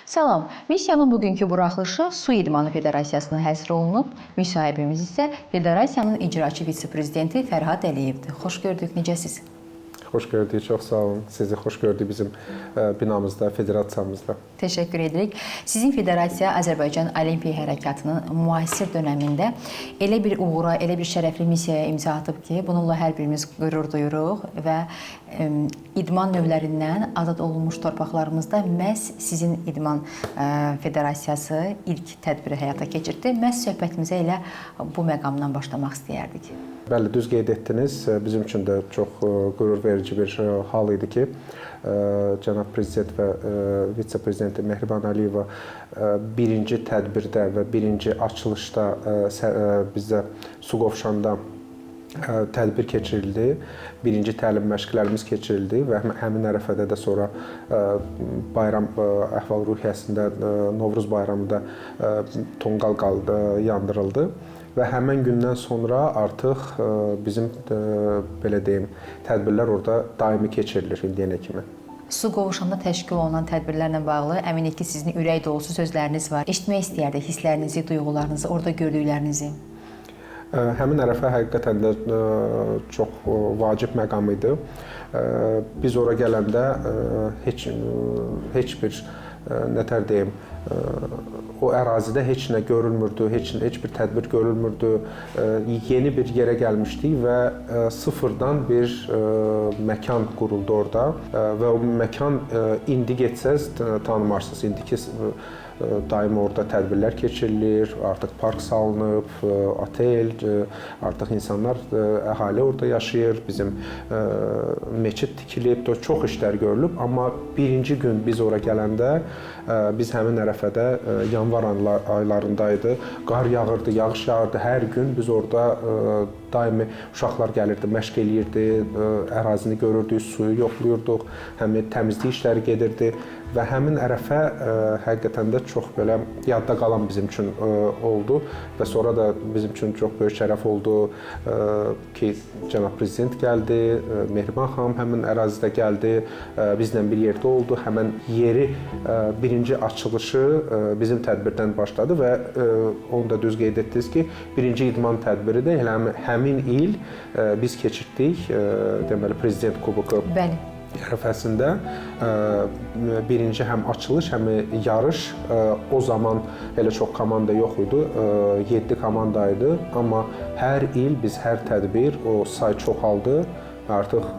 Salam, missiyanın bugünkü buraxılışı Su İdmanı Federasiyasına həsr olunub. Müsahibimiz isə Federasiyanın icraçı vitse-prezidenti Fərhad Əliyevdir. Xoş gördük, necəsiz? Xoş gördük, çox sağ olun. Sizi xoş gördük bizim binamızda, federasiyamızda. Təşəkkür edirik. Sizin federasiya Azərbaycan Olimpiya Hərəkatının müasir dönəmində elə bir uğura, elə bir şərəfli missiyaya imza atıb ki, bununla hər birimiz qürur duyuruq və idman növlərindən azad olunmuş torpaqlarımızda məhz sizin idman federasiyası ilk tədbiri həyata keçirdi. Məhz söhbətimizə elə bu məqamdan başlamaq istəyərdik. Bəli, düz qeyd etdiniz. Bizim üçün də çox qürur verici bir hal idi ki, cənab prezident və vitse-prezidenti Mehriban Əliyeva birinci tədbirdə və birinci açılışda bizdə Suqovuşanda tədbir keçirildi. Birinci təlim məşqlərimiz keçirildi və həmin ərəfədə də sonra bayram əhval-ruhiyyəsində Novruz bayramında tonqal yandırıldı. Və həmən gündən sonra artıq bizim, belə deyim, tədbirlər orada daimi keçirilir indiyənə kimi. Su qovuşanda təşkil olunan tədbirlərlə bağlı əminik ki, sizin ürək dolusu sözləriniz var. Eşitmək istəyərdik hisslərinizi, duyğularınızı, orada gördüklərinizi. Həmin ərəfə həqiqətən də çox vacib məqam idi. Biz ora gələndə heç bir, nətər deyim, o ərazidə heç nə görülmürdü, heç bir tədbir görülmürdü. Yeni bir yerə gəlmişdik və sıfırdan bir məkan quruldu orada və o məkan indi getsəz tanımarsınız. İndiki daimi orada tədbirlər keçirilir, artıq park salınıb, otel, artıq insanlar, əhali orada yaşayır, bizim meçid tikilib, çox işlər görülüb. Amma birinci gün biz ora gələndə, biz həmin ərəfədə yanvar aylarındaydı, qar yağırdı, yağış yağırdı, hər gün biz orada daimi uşaqlar gəlirdi, məşq eləyirdi, ərazini görürdük, suyu yoxlayırdıq, həmin təmizlik işləri gedirdi. Və həmin ərəfə həqiqətən də çox belə yadda qalan bizim üçün oldu və sonra da bizim üçün çox böyük şərəf oldu ki, cənab prezident gəldi, Mehriban xanım həmin ərazidə gəldi, bizlə bir yerdə oldu. Həmin yeri birinci açılışı bizim tədbirdən başladı və onu da düz qeyd etdiniz ki, birinci idman tədbiri də həmin il biz keçirdik, deməli, prezident kuboku. Bəli. Ərəfəsində birinci həm açılış, həm yarış. O zaman elə çox komanda yox idi, 7 komanda idi. Amma hər il biz hər tədbir, o say çoxaldı. Artıq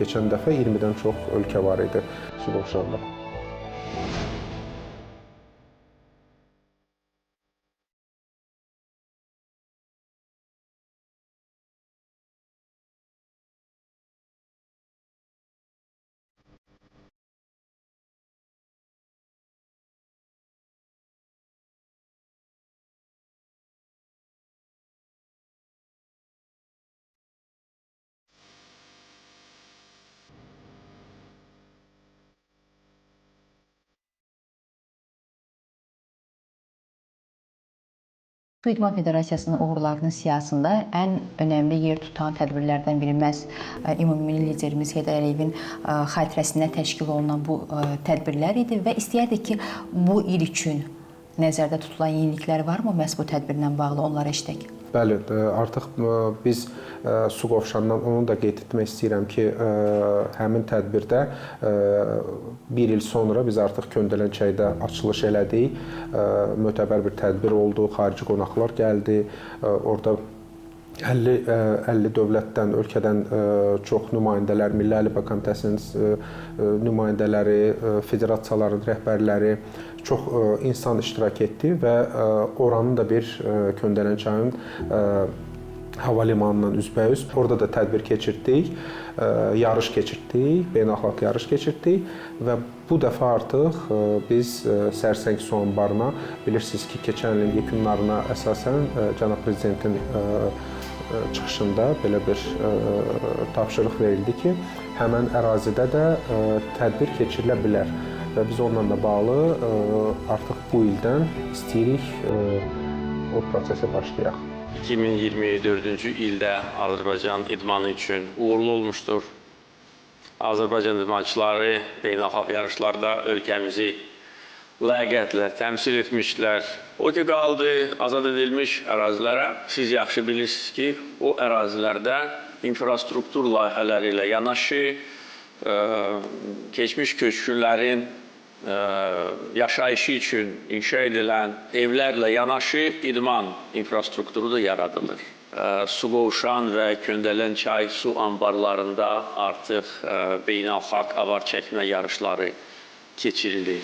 keçən dəfə 20-dən çox ölkə var idi Suqovuşanda. Su İdman Federasiyasının uğurlarının siyahısında ən önəmli yer tutan tədbirlərdən biri məhz ümumilli liderimiz Heydər Əliyevin xatirəsinə təşkil olunan bu tədbirlər idi və istəyərdik ki, bu il üçün nəzərdə tutulan yeniliklər varmı məhz bu tədbirlə bağlı, onları eşidək? Bəli, artıq biz Suqovuşandan onu da qeyd etmək istəyirəm ki, həmin tədbirdə bir il sonra biz artıq Köndələnçayda açılış elədik. Mötəbər bir tədbir oldu, xarici qonaqlar gəldi. Orada 50 dövlətdən, ölkədən çox nümayəndələr, Milli Olimpiya Komitəsinin nümayəndələri, federasiyaların rəhbərləri, çox insan iştirak etdi və oranın da bir Köndələnçayın hava limanından üzbəüz. Orada da tədbir keçirdik, yarış keçirdik, beynəlxalq yarış keçirdik və bu dəfə artıq biz Sərsəng su anbarına, bilirsiniz ki, keçən ilin yekunlarına əsasən cənab prezidentin çıxışında belə bir tapşırıq verildi ki, həmən ərazidə də tədbir keçirilə bilər və biz onunla da bağlı artıq bu ildən istəyirik o prosesə başlayaq. 2024-cü ildə Azərbaycan idmanı üçün uğurlu olmuşdur. Azərbaycan idmançıları beynəlxalq yarışlarda ölkəmizi ləyaqətlə təmsil etmişdilər. O ki qaldı azad edilmiş ərazilərə. Siz yaxşı bilirsiniz ki, o ərazilərdə infrastruktur layihələri ilə yanaşı keçmiş köçkünlərin yaşayışı üçün inşa edilən evlərlə yanaşı idman infrastrukturu da yaradılır. Su qovuşan və Köndələn çay su anbarlarında artıq beynəlxalq avar çəkmə yarışları keçirilir.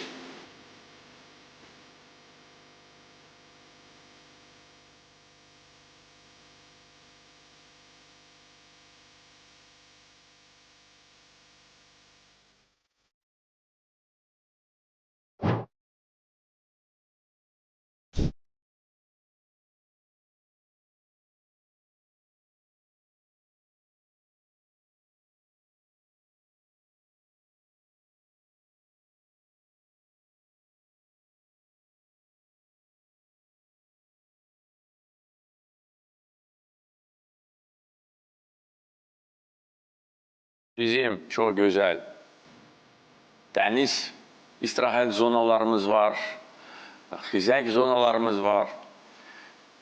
Bizim çox gözəl dəniz istirahət zonalarımız var, xizək zonalarımız var,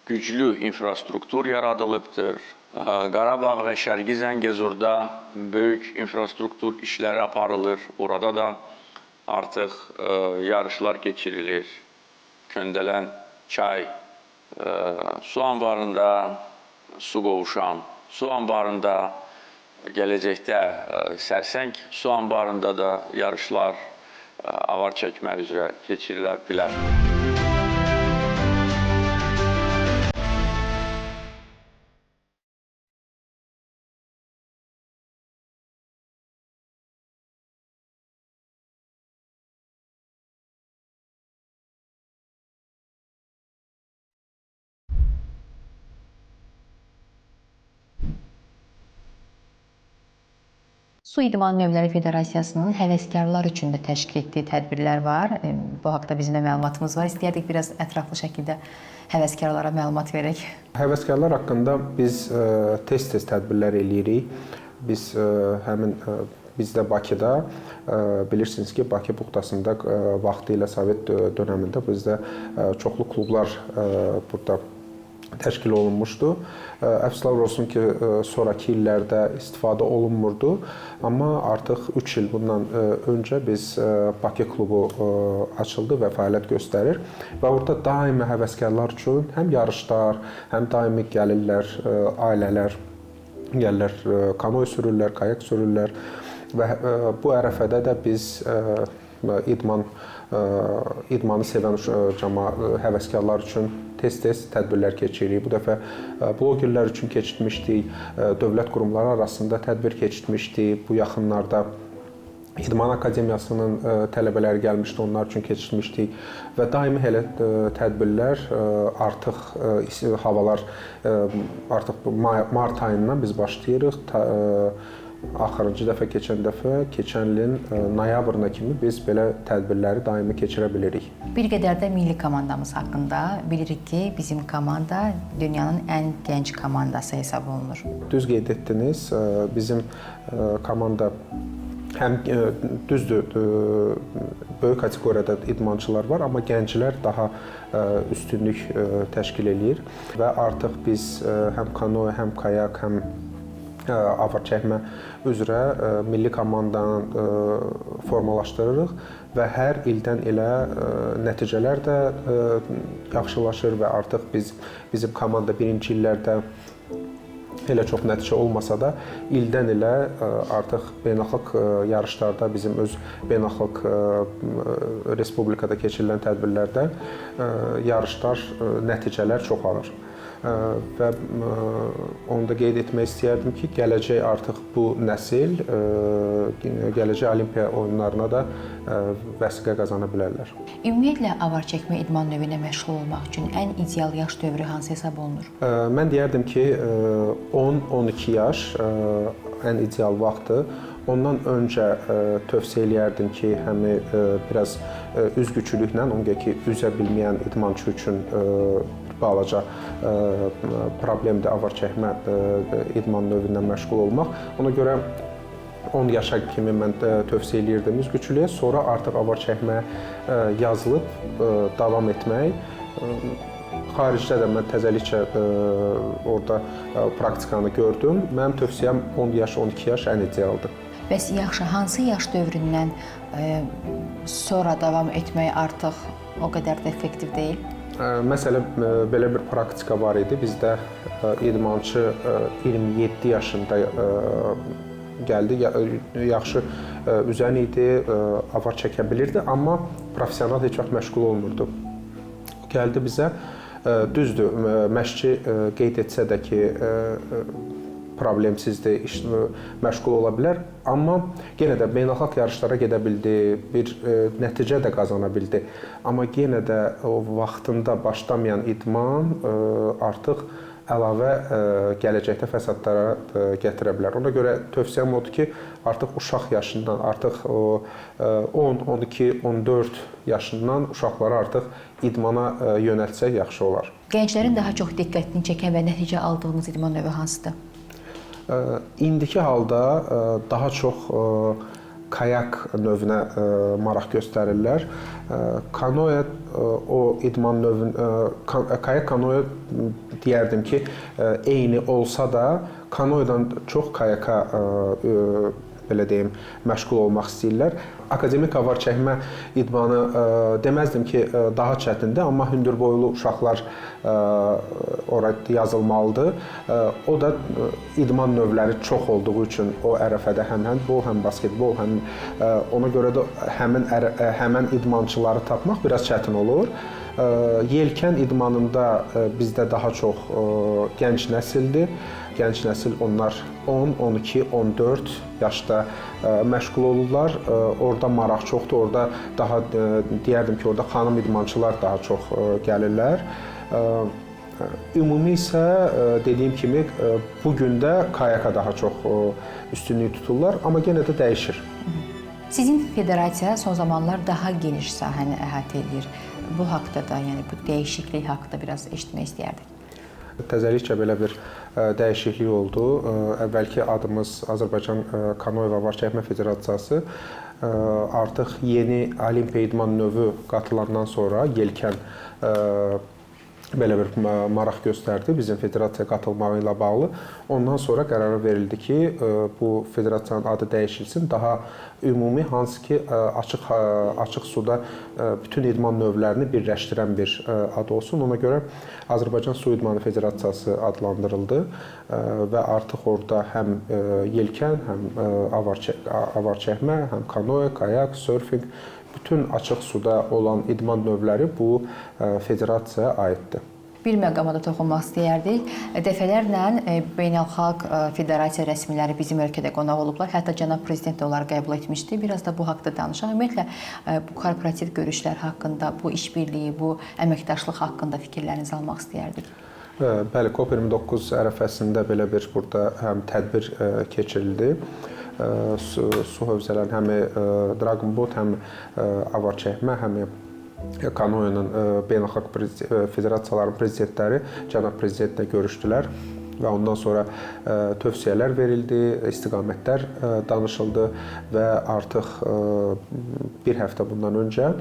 güclü infrastruktur yaradılıbdır. Qarabağ və Şərqi Zəngəzurda böyük infrastruktur işləri aparılır. Orada da artıq yarışlar keçirilir. Köndələn çay su anbarında su qovuşan, su anbarında gələcəkdə Sərsəng su anbarında da yarışlar avar çəkmə üzrə keçirilə bilər. Su İdman Növləri Federasiyasının həvəskarlar üçün də təşkil etdiyi tədbirlər var. Bu haqda bizim də məlumatımız var. İstəyərdik biraz ətraflı şəkildə həvəskarlara məlumat verək. Həvəskarlar haqqında biz tez-tez tədbirlər eləyirik. Biz bizdə Bakıda bilirsiniz ki, Bakı buxtasında vaxtilə Sovet dönəmində bizdə çoxlu klublar burada təşkil olunmuşdu. Əfsuslar olsun ki, sonraki illərdə istifadə olunmurdu. Amma artıq 3 il bundan öncə biz Bakı klubu açıldı və fəaliyyət göstərir. Və orada daimi həvəskarlar üçün həm yarışlar, həm daimi gəlirlər, ailələr gəlirlər, kanoy sürürlər, kayak sürürlər. Və bu ərəfədə də biz idmanı sevən həvəskarlar üçün tez-tez tədbirlər keçiririk. Bu dəfə blogerlər üçün keçirmişdik, dövlət qurumları arasında tədbir keçirmişdik. Bu yaxınlarda İdman Akademiyasının tələbələri gəlmişdi, onlar üçün keçirmişdik. Və daimi elə tədbirlər artıq havalar artıq mart ayından biz başlayırıq. Axırıncı dəfə keçən ilin noyabrına kimi biz belə tədbirləri daimi keçirə bilirik. Bir qədər də milli komandamız haqqında bilirik ki, bizim komanda dünyanın ən gənc komandası hesab olunur. Düz qeyd etdiniz, bizim komanda həm düzdür, böyük kateqoriyada idmançılar var, amma gənclər daha üstünlük təşkil eləyir və artıq biz həm kanoe, həm kayak, həm avar çəkmə üzrə milli komandanı formalaşdırırıq və hər ildən elə nəticələr də yaxşılaşır və artıq bizim komanda birinci illərdə elə çox nəticə olmasa da ildən ilə artıq beynəlxalq yarışlarda bizim öz beynəlxalq respublikada keçirilən tədbirlərdə yarışlar, nəticələr çoxalır. Və onu da qeyd etmək istəyərdim ki, gələcək artıq bu nəsil gələcək Olimpiya oyunlarına da vəsiqə qazana bilərlər. Ümumiyyətlə avar çəkmə idman növünə məşğul olmaq üçün ən ideal yaş dövrü hansı hesab olunur? Mən deyərdim ki, 10-12 yaş ən ideal vaxtdır. Ondan öncə tövsiyə eləyərdim ki, həmi biraz üzgüçülüklə, onunla ki, üzə bilməyən idmançı üçün balaca problemdir avar çəkmə idman növündən məşğul olmaq. Ona görə 10 yaşa kimi mən tövsiyə eləyirdim üzgüçülüyə, sonra artıq avar çəkməyə yazılıb davam etmək. Xaricdə də mən təzəlikcə orada praktikanı gördüm. Mənim tövsiyəm 10 yaş, 12 yaş ən idealdır. Bəs yaxşı, hansı yaş dövründən sonra davam etmək artıq o qədər də effektiv deyil? Məsələn, belə bir praktika var idi. Bizdə idmançı 27 yaşında gəldi, yaxşı üzən idi, avar çəkə bilirdi, amma professional heç vaxt məşğul olmurdu. Gəldi bizə, düzdür, məşqçi qeyd etsə də ki, problemsizdir, məşğul ola bilər, amma yenə də beynəlxalq yarışlara gedə bildi, bir nəticə də qazana bildi. Amma yenə də o vaxtında başlamayan idman artıq əlavə gələcəkdə fəsadlara gətirə bilər. Ona görə tövsiyəm odur ki, artıq uşaq yaşından, artıq 10, 12, 14 yaşından uşaqları artıq idmana yönəltsək yaxşı olar. Gənclərin daha çox diqqətini çəkən və nəticə aldığınız idman növü hansıdır? İndiki halda daha çox kayak növünə maraq göstərirlər. Kanoya o idman növün, kayak kanoya deyərdim ki, eyni olsa da kanoyadan çox kayaka belə deyim, məşğul olmaq istəyirlər. Akademik avar çəkmə idmanı deməzdim ki, daha çətindir, amma hündürboylu uşaqlar ora yazılmalıdır. O da idman növləri çox olduğu üçün o ərəfədə həm handbol, həm basketbol, həm ona görə də həmən idmançıları tapmaq biraz çətin olur. Yelkən idmanında bizdə daha çox gənc nəsildir. Gənc nəsil onlar 10, 12, 14 yaşda məşğul olurlar. Orada maraq çoxdur. Orada daha deyərdim ki, orada xanım idmançılar daha çox gəlirlər. Ümumi isə dediyim kimi bu gün də kayaka daha çox üstünlük tuturlar, amma yenə də dəyişir. Sizin federasiya son zamanlar daha geniş sahəni əhatə edir. Bu haqqda da, yəni bu dəyişiklik haqqında biraz eşitmək istəyərdik. Təzəlikcə belə bir dəyişiklik oldu. Əvvəlki adımız Azərbaycan Kanoe və Avar çəkmə Federasiyası artıq yeni olimpiya idman növü qatılandan sonra yelkən belə bir maraq göstərdi bizim federasiyaya qatılmağı ilə bağlı. Ondan sonra qərara verildi ki, bu federasiyanın adı dəyişilsin, daha ümumi, hansı ki açıq suda bütün idman növlərini birləşdirən bir ad olsun. Ona görə Azərbaycan Su İdmanı Federasiyası adlandırıldı və artıq orada həm yelkən, həm avar çəkmə, həm kanoe, kayak, surfing, bütün açıq suda olan idman növləri bu federasiyaya aiddir. Bir məqama da toxunmaq istəyərdik. Dəfələrlə beynəlxalq federasiya rəsmiləri bizim ölkədə qonaq olublar. Hətta cənab prezident də onları qəbul etmişdi. Biraz da bu haqqda danışaq. Ümumiyyətlə, bu korporativ görüşlər haqqında, bu işbirliyi, bu əməkdaşlıq haqqında fikirlərinizi almaq istəyərdik. Bəli, COP29 ərəfəsində belə bir burada həm tədbir keçirildi. Su hövzələrinin həm Dragon Boat, həm avar çəkmə, həm kanoenin beynəlxalq federasiyaların prezidentləri cənab prezidentlə görüşdülər və ondan sonra tövsiyələr verildi, istiqamətlər danışıldı və artıq bir həftə bundan öncə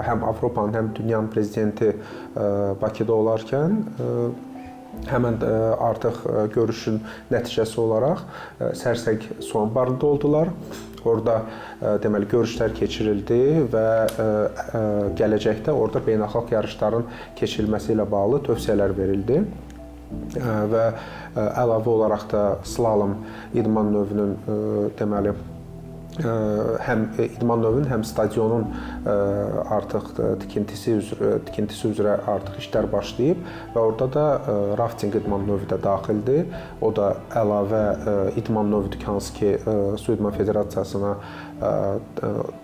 həm Avropanın, həm dünyanın prezidenti Bakıda olarkən həmən artıq görüşün nəticəsi olaraq Sərsəng su anbarında oldular. Orada deməli görüşlər keçirildi və gələcəkdə orada beynəlxalq yarışların keçirilməsi ilə bağlı tövsiyələr verildi. Və əlavə olaraq da slalom idman növünün deməli həm idman növünün, həm stadionun artıq tikintisi üzrə artıq işlər başlayıb və orada da rafting idman növü də daxildir. O da əlavə idman növüdür ki, hansı ki Su İdman Federasiyasına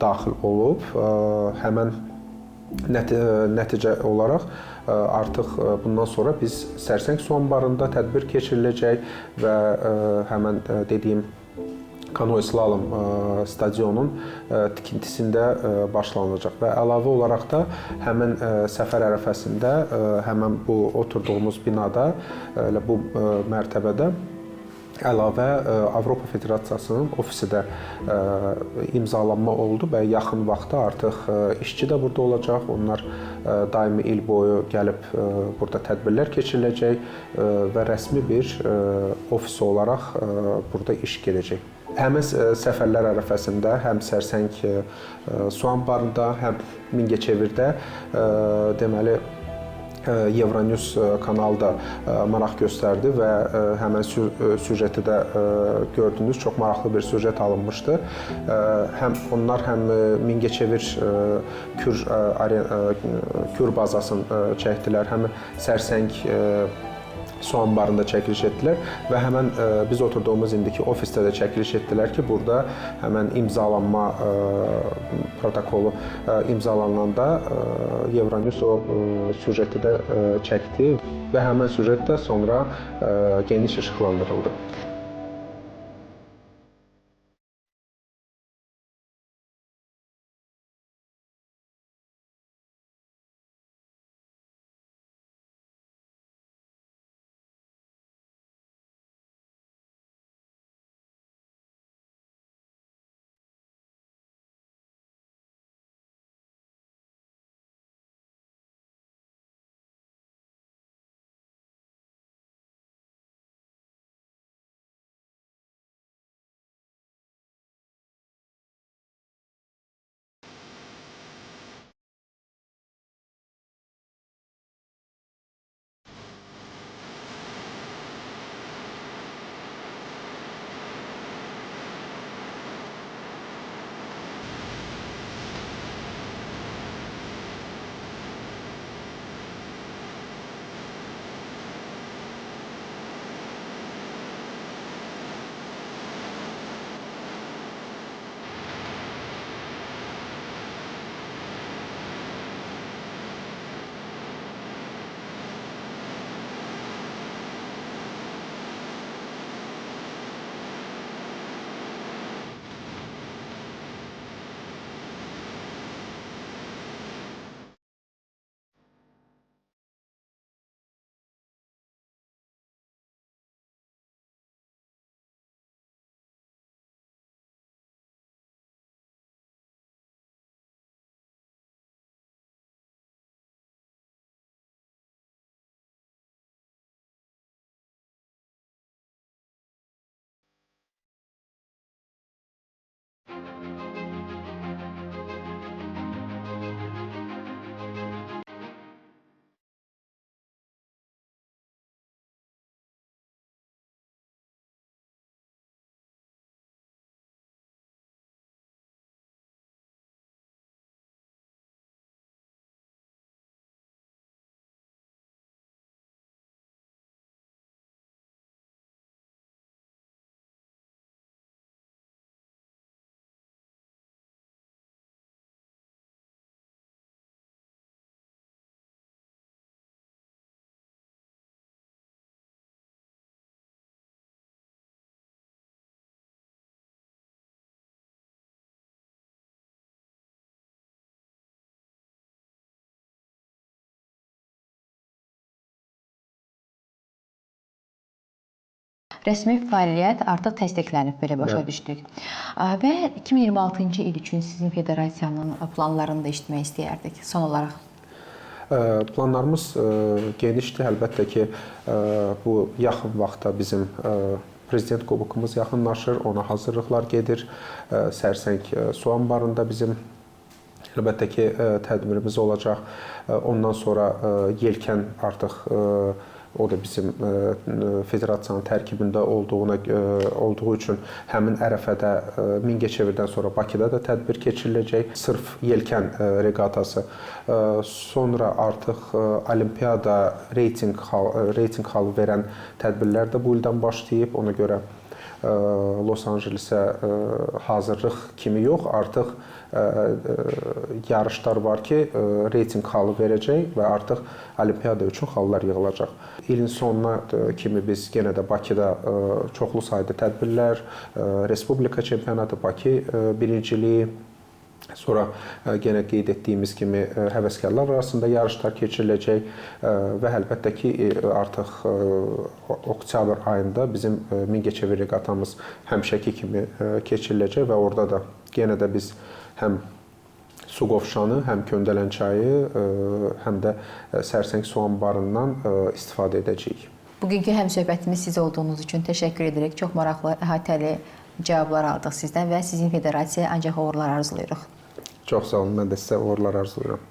daxil olub. Həmən nəticə olaraq artıq bundan sonra biz Sərsəng su anbarında tədbir keçiriləcək və həmən dediyim kanoe slalom stadionun tikintisində başlanılacaq və əlavə olaraq da həmin səfər ərəfəsində həmin bu oturduğumuz binada elə bu mərtəbədə əlavə Avropa Federasiyasının ofisi də imzalanma oldu və yaxın vaxtda artıq işçi də burada olacaq. Onlar daimi il boyu gəlib burada tədbirlər keçiriləcək və rəsmi bir ofis olaraq burada iş gedəcək. Həmin səfərlər ərəfəsində həm Sərsəng su anbarında, həm Mingəçevirdə deməli Euronews kanalı da maraq göstərdi və həmin süjeti də gördünüz, çox maraqlı bir süjet alınmışdı. Onlar həm Mingəçevir Kür bazasını çəkdilər, həm Sərsəng su anbarında çəkiliş etdilər və həmən biz oturduğumuz indiki ofisdə də çəkiliş etdilər ki, burada həmən imzalanma protokolu imzalananda Euronews o süjeti də çəkdi və həmən süjet də sonra geniş işıqlandırıldı. Rəsmi fəaliyyət artıq təsdiqlənib, belə başa düşdük. Və 2026-cı il üçün sizin federasiyanın planlarını da eşitmək istəyərdik son olaraq. Planlarımız genişdir. Əlbəttə ki, bu yaxın vaxtda bizim Prezident kubokumuz yaxınlaşır, ona hazırlıqlar gedir. Sərsəng su anbarında bizim əlbəttə ki, tədbirimiz olacaq. Ondan sonra Yelkən artıq o da bizim federasiyanın tərkibində olduğu üçün həmin ərəfədə Mingəçevirdən sonra Bakıda da tədbir keçiriləcək. Sırf Yelkən reqatası. Sonra artıq Olimpiyada reytinq halı verən tədbirlər də bu ildən başlayıb. Ona görə Los Angelesə hazırlıq kimi yox, artıq yarışlar var ki, reytinq halı verəcək və artıq Olimpiyada üçün xallar yığılacaq. İlin sonuna kimi biz yenə də Bakıda çoxlu sayda tədbirlər, Respublika çempionatı, Bakı birinciliyi, Sonra yenə qeyd etdiyimiz kimi həvəskarlar arasında yarışlar keçiriləcək və əlbəttə ki, artıq oktyabr ayında bizim Mingəçevir reqatamız həmişəki kimi keçiriləcək və orada da yenə də biz həm Suqovuşanı, həm Köndələn çayı, həm də Sərsəng su anbarından istifadə edəcəyik. Bugünkü həmsöhbətimiz siz olduğunuz üçün təşəkkür edirik. Çox maraqlı, əhatəli cavablar aldıq sizdən və sizin federasiyaya ancaq uğurlar arzulayırıq. Çox sağ olun, mən də sizə uğurlar arzulayıram.